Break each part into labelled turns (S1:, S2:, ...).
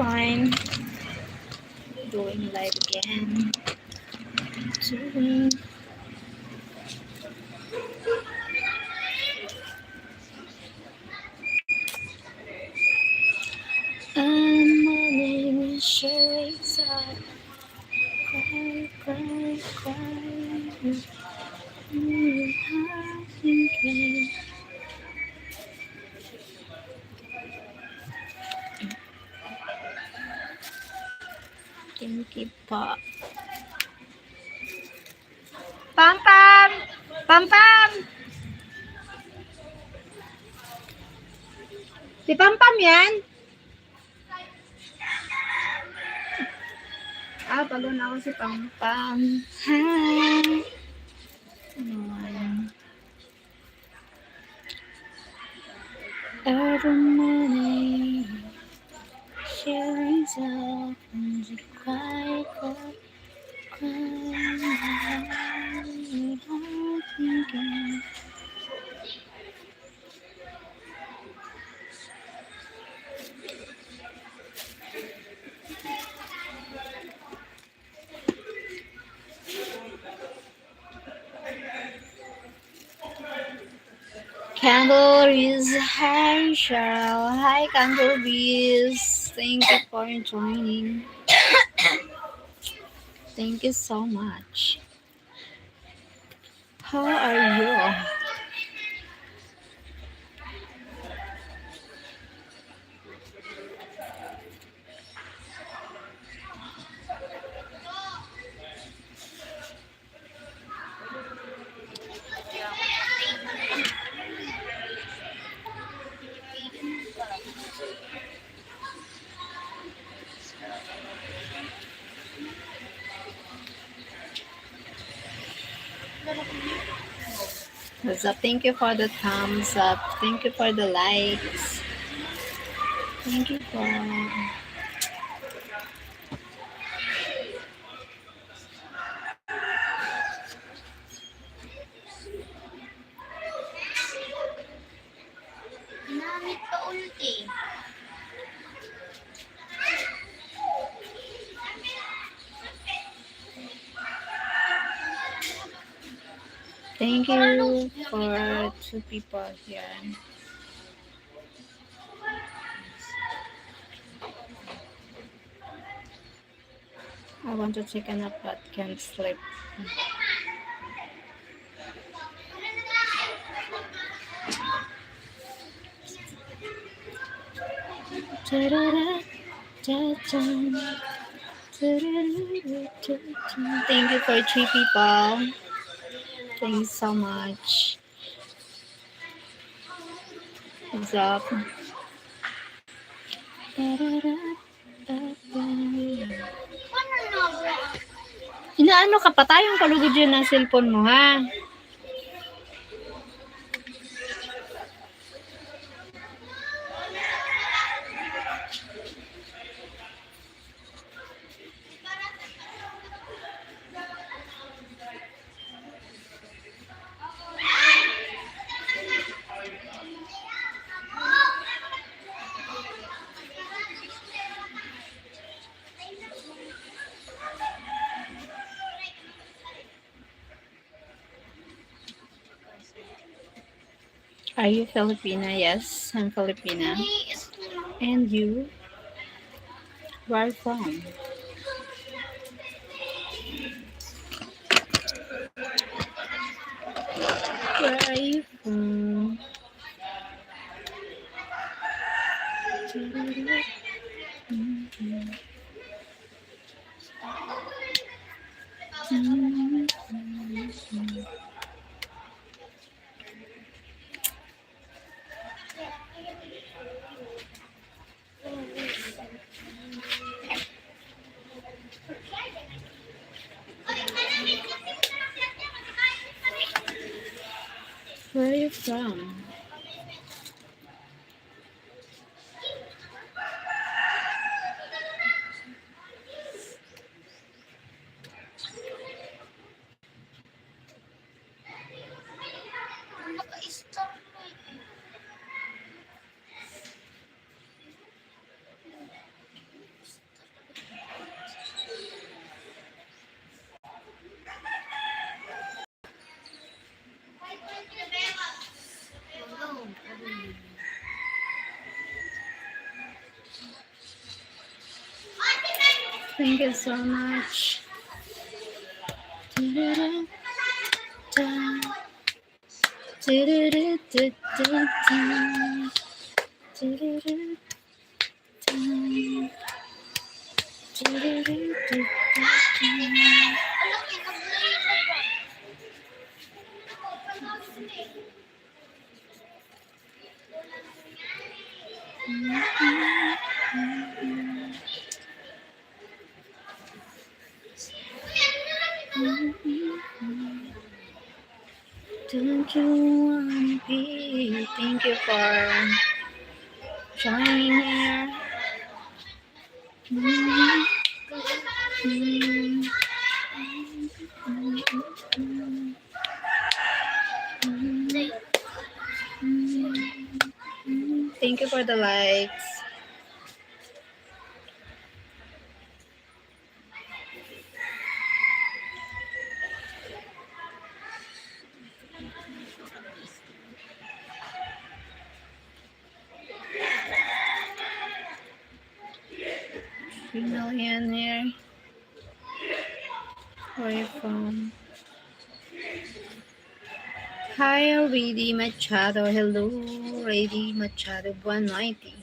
S1: line. Going live again. Doing. And my name is Sherita. Cry, cry, cry. You have been. Thank you po. Pam Pam! Pam Pam! Si Pam Pam yan? Pagod na ako si Pam Pam. Hi! Every morning, sharing self and you cry, cry, cry. Candlebees, hi Cheryl, hi Candlebees, thank you for joining. Thank you so much. How are you? What's up? Thank you for the thumbs up. Thank you for the likes. Thank you for...
S2: Namit pa ulti.
S1: Thank you for 2 people here. I want to take a nap but can't sleep. Thank you for 3 people. Thank you so much. What's up? Inaano ka pa tayong kalugod yun ng cellphone mo, ha? Are you Filipina? Yes, I'm Filipina. And you? Where are you from? Where are you from? Where are you from? Thank you so much. Don't you wanna be? Thank you for joining here. Thank you for the likes. Million here. Where are you from? Hi, Rady Machado. Hello, Rady Machado. 190.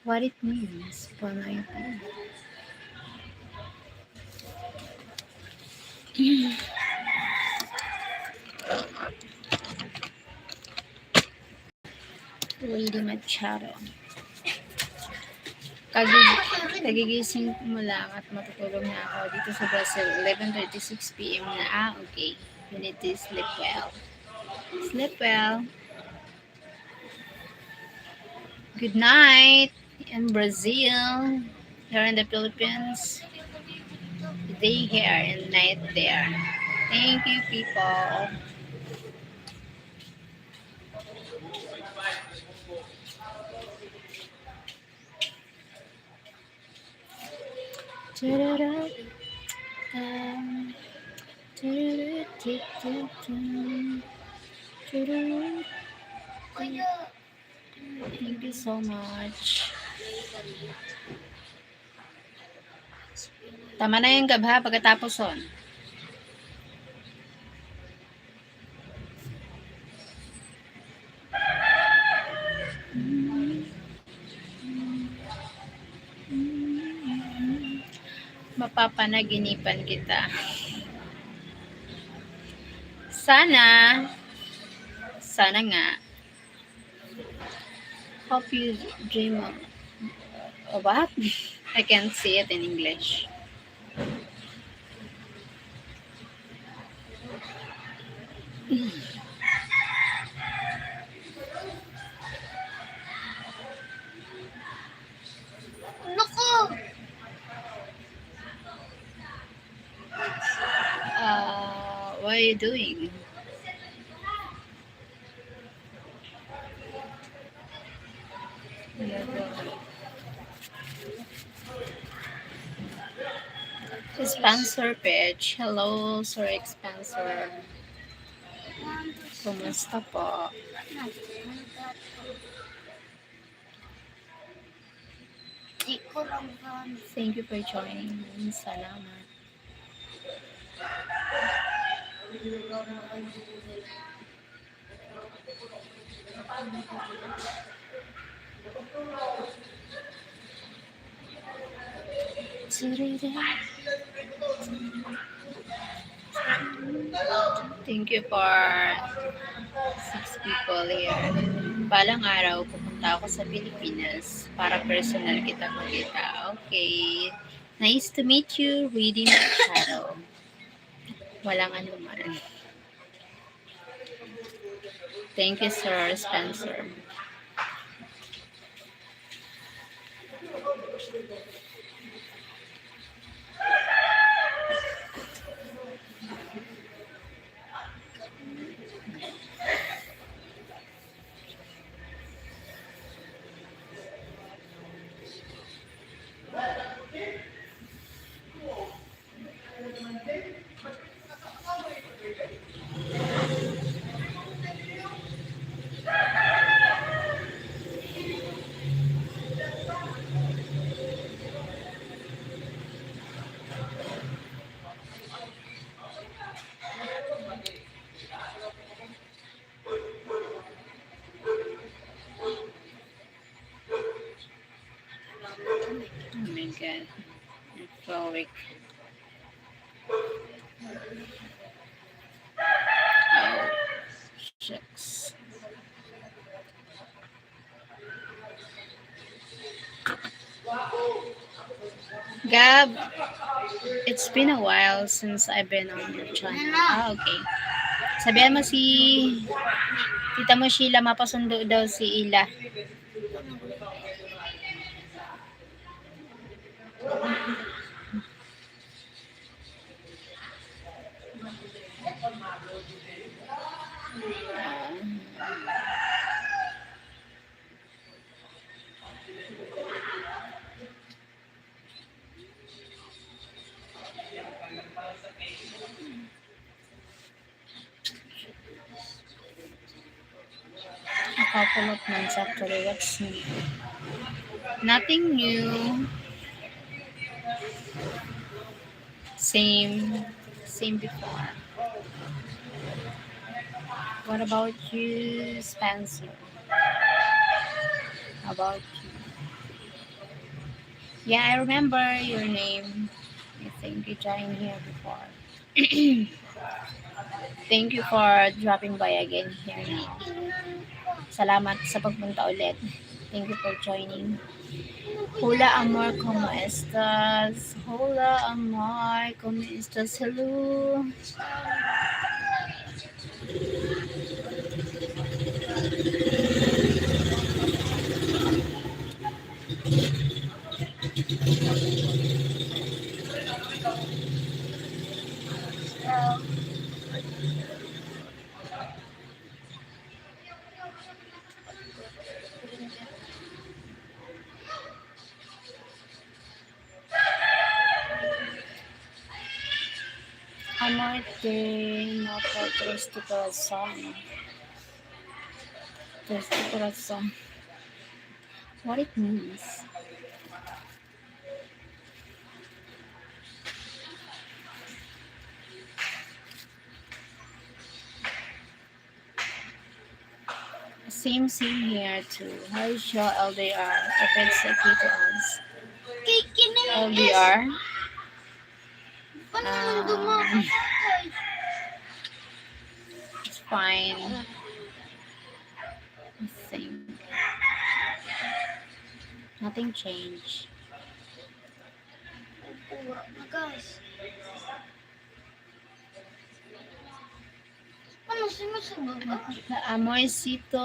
S1: What it means, 190. Rady Machado. Kagigising mo lang at matutulog na ako dito sa Brazil. 11:36 p.m. na. Okay. You need to sleep well. Sleep well. Good night in Brazil. Here in the Philippines. Day here and night there. Thank you, people. Thank you so much. Tama na yung gabha pagkatapos on. Mapapanaginipan kita. Sana nga. Hope you dream of what? I can't say it in English.
S2: Naku!
S1: What are you doing? Sponsor page. Hello, Sir Spencer. Kumusta po? Thank you for joining. Salamat. Thank you for 6 people here. Balang araw, pupunta ako sa Pilipinas para personal kita makita. Okay. Nice to meet you, Reading Machado. Walang anuman. Thank you, Sir Spencer. my god. I'm so weak. Oh, shucks. Gab, it's been a while since I've been on your channel. Ah, okay. Sabihan mo si Tita mo Sheila, mapasundo daw si Ila. A couple of months actually. What's new? Nothing new. Same. Same before. What about you, Spencer? How about you? Yeah, I remember your name. I think you joined here before. Thank you for dropping by again here now. Salamat sa pagpunta ulit. Thank you for joining. Hola amor, ¿cómo estás? Hola amor, ¿cómo estás? Hello. Amor de no triste corazón. Triste corazón. What it means? Same here too. How is your LDR? If it's okay to us. LDR?
S2: Paano naman dumama?
S1: It's fine. I think. Nothing changed.
S2: Pura na guys. Ano sinusubo?
S1: Amorcito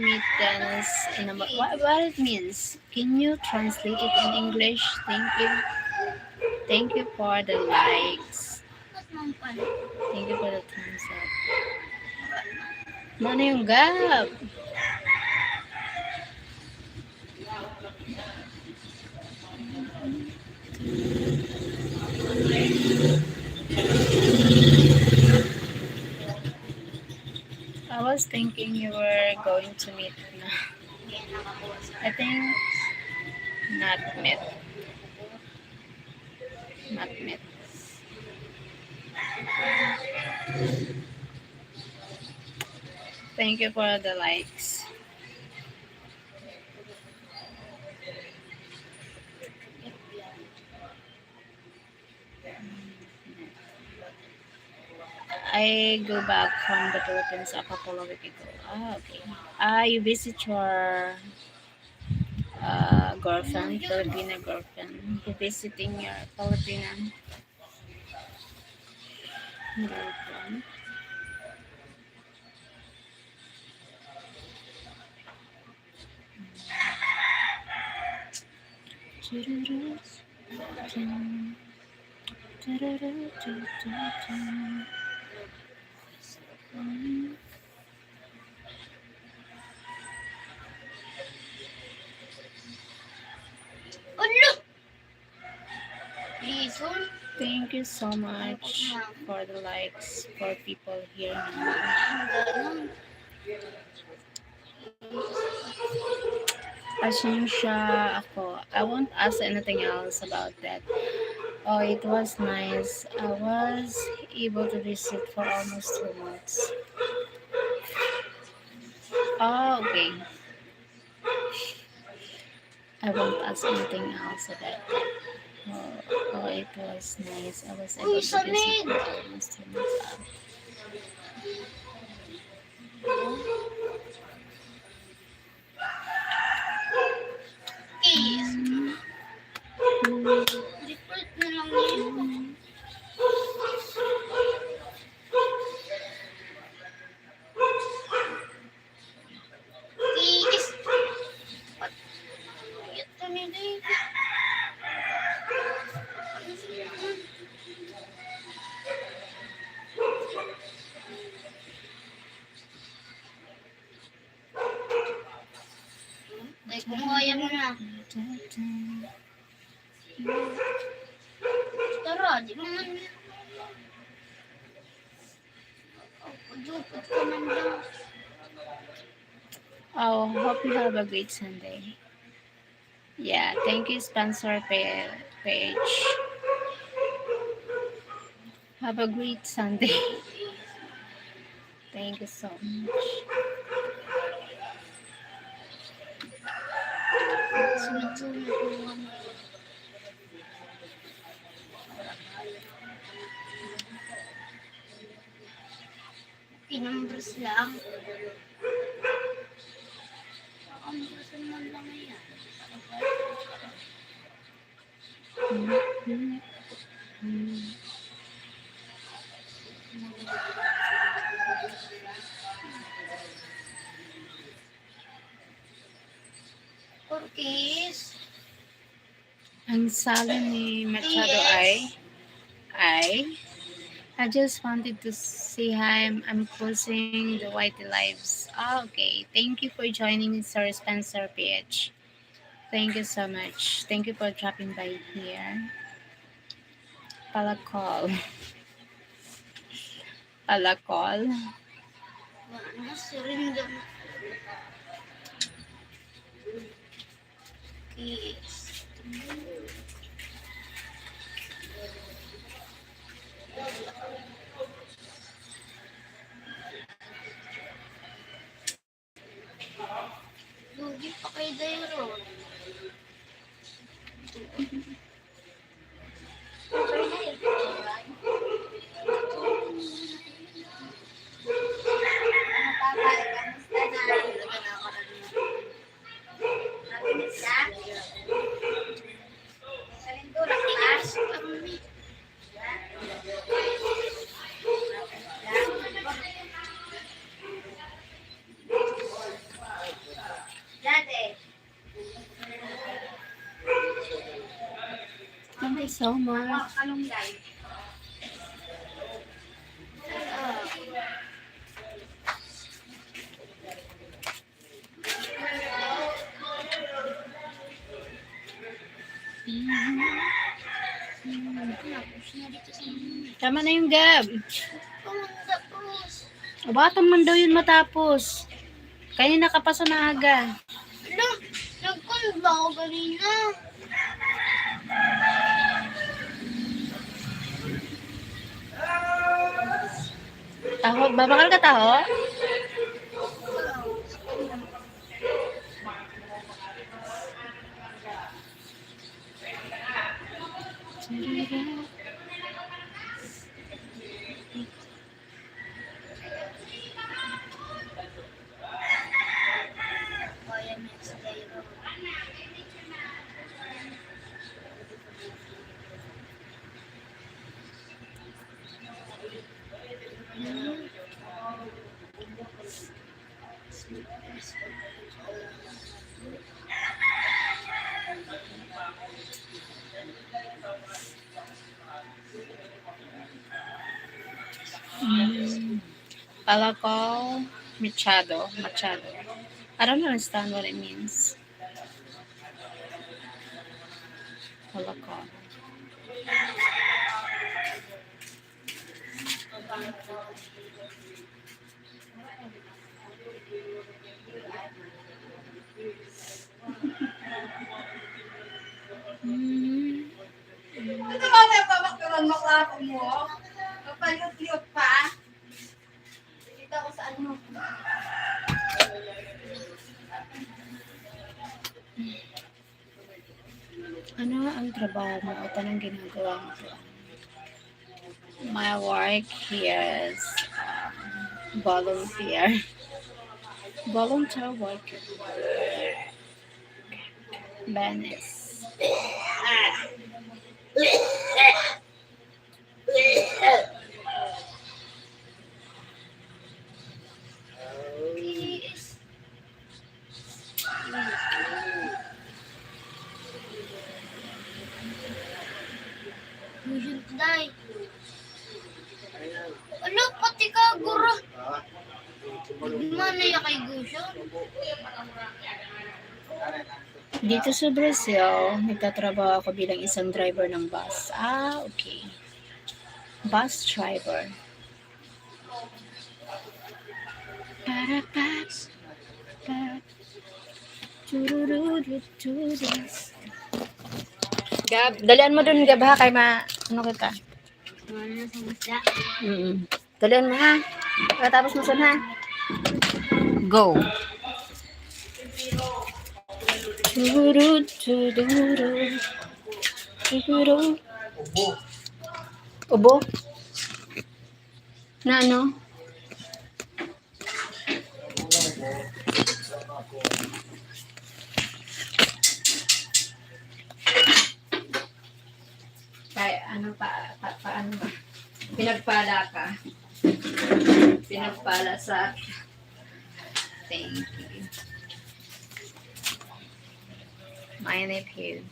S1: mittens. What it means? Can you translate it in English? Thank you. Thank you for the likes.
S2: Ba't naman pala?
S1: Thank you for the thumbs up. Ano yung Gab? I was thinking you were going to meet na. I think not met. Not met. Thank you for the likes. I go back from the Philippines a couple of weeks ago. Ah, okay. You visit your girlfriend, Filipino girlfriend. You visiting your Filipino girlfriend.
S2: Ulo! Lizon?
S1: Thank you so much for the likes for people here now.
S2: Ganun.
S1: Pasensya ako. I won't ask anything else about that. Oh, it was nice. I was able to visit for almost 2 months. Oh, okay. I won't ask anything else about it. It was nice. I was able
S2: Uy,
S1: to visit
S2: salid!
S1: with almost 25.
S2: Kiss. Default na lang yun. Kiss. Ito ni David. Ay, kumuha mo na. Tara, di mo man. Pagdupot ka man lang.
S1: Oh, hope you have a great Sunday. Yeah, thank you, sponsor page. Have a great Sunday. Thank you so much.
S2: Sunod-sunod mo. Pinambras lang. Pakambrasan man lang yan. Porkis.
S1: Ang sabi ni Machado I just wanted to say hi. I'm closing the Whitey Lives. Oh, okay. Thank you for joining Sir Spencer PH. Thank you so much. Thank you for dropping by here. Palakol. Palakol.
S2: Ano, surrender. Kiss. Lugi pa kay Dairo.
S1: Thank you so much. Tama na yung Gab.
S2: Tapos,
S1: Batang man daw yun matapos. Kanina ka pa sa naaga.
S2: nagkon ba ako kanina?
S1: Taho, babakal ka taho?
S2: Kaya next Dairo.
S1: Palakol Machado. I don't understand what it means. Palakol.
S3: Ito ba may pabakturan mo klaro mo? Kapaliyot-liyot pa? Kita ko sa ano.
S1: Ano ang trabaho mo o anong ginagawa mo? My work is volunteer. Volunteer worker. Venice.
S2: Gusion today. Ano, pati ka, guro. Mana ya kay Gusion?
S1: Dito sa Brazil, nagtatrabaho ako bilang isang driver ng bus. Okay. Bus driver. Para paps. Gab, dalian mo dun, Gab, ha? Kay ano kita?
S2: Mana sa masya?
S1: Dalian mo, ha? Pagkatapos mo sun, ha? Go. Ubo? Na ano? Kaya ano paano ba? Pinagpala ka. Pinagpala sa thank you. My nephew.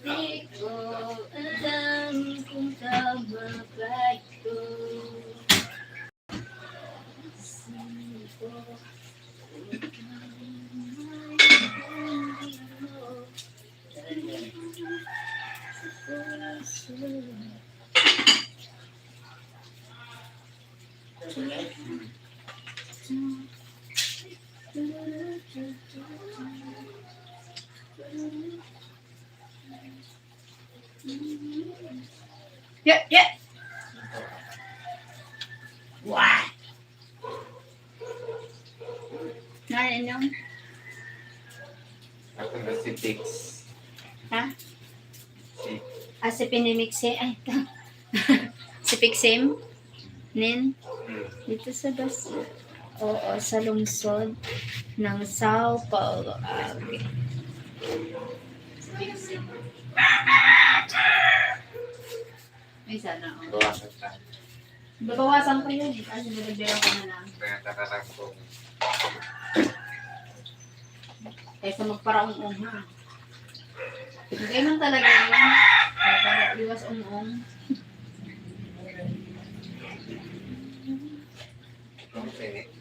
S1: Di ko alam kung tama ba ito. Yeah. Wah. Ano?
S4: Ako na si Tix.
S1: Ha?
S4: Si
S1: Si Pinimixi. Ay, si Pixim? Nin? Dito sa bus. Oo, sa lungsod ng Sao Paulo. Okay. Si Pixim. May sana ako.
S4: bawasan ka.
S1: Babawasan ko yun. Kasi nilagdayan ko na lang.
S4: Kaya tatarang ko.
S1: Kaysa magparaong-ong ha. Hindi man talaga yun. Para iwas ong-ong.
S4: Okay.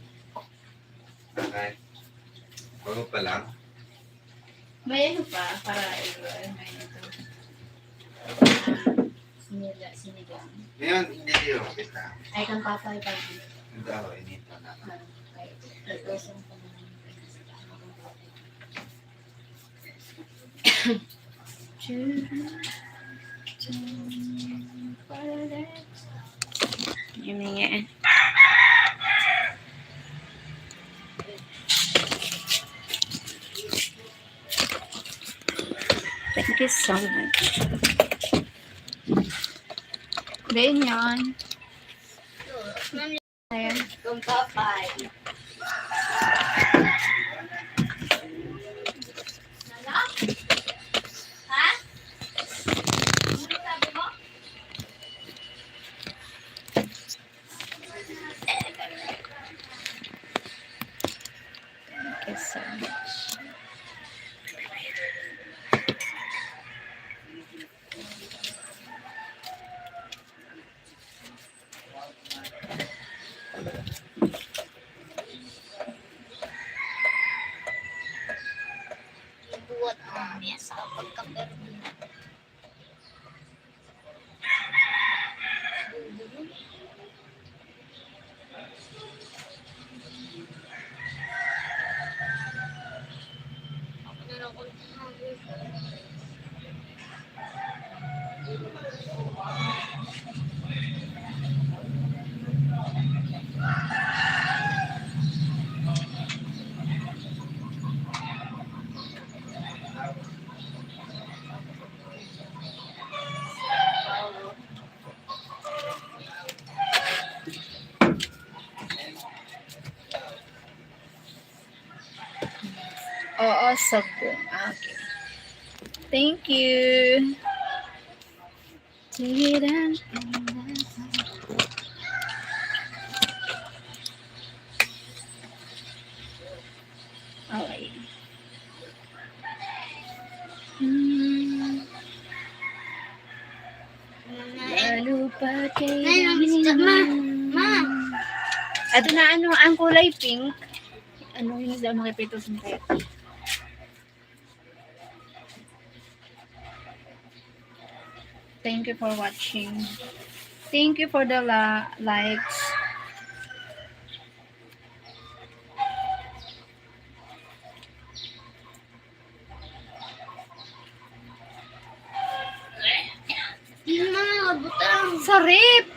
S4: Okay. Bago pa lang.
S1: May ano pa, para may ito. Sinigang.
S4: Ngayon, hindi yun. Kita.
S1: Ay, kang papay pa.
S4: Hindi ako, inito na.
S1: Ay, person pa Yun nga. Thank you so much. Then yan. Ayan.
S2: Kung papay. Nala? Ha? Ano sabi mo?
S1: Thank you so much.
S2: Ibuwat mo niya sa pagkapero. Ako na lang kung
S1: Oo, sabong. Okay. Thank you. Okay. Lalo pa kay Ito na ano, ang kulay pink. Ano yung isda makipito sa kaya? Thank you for watching. Thank you for the likes.
S2: Yung mga butang.
S1: Sarip!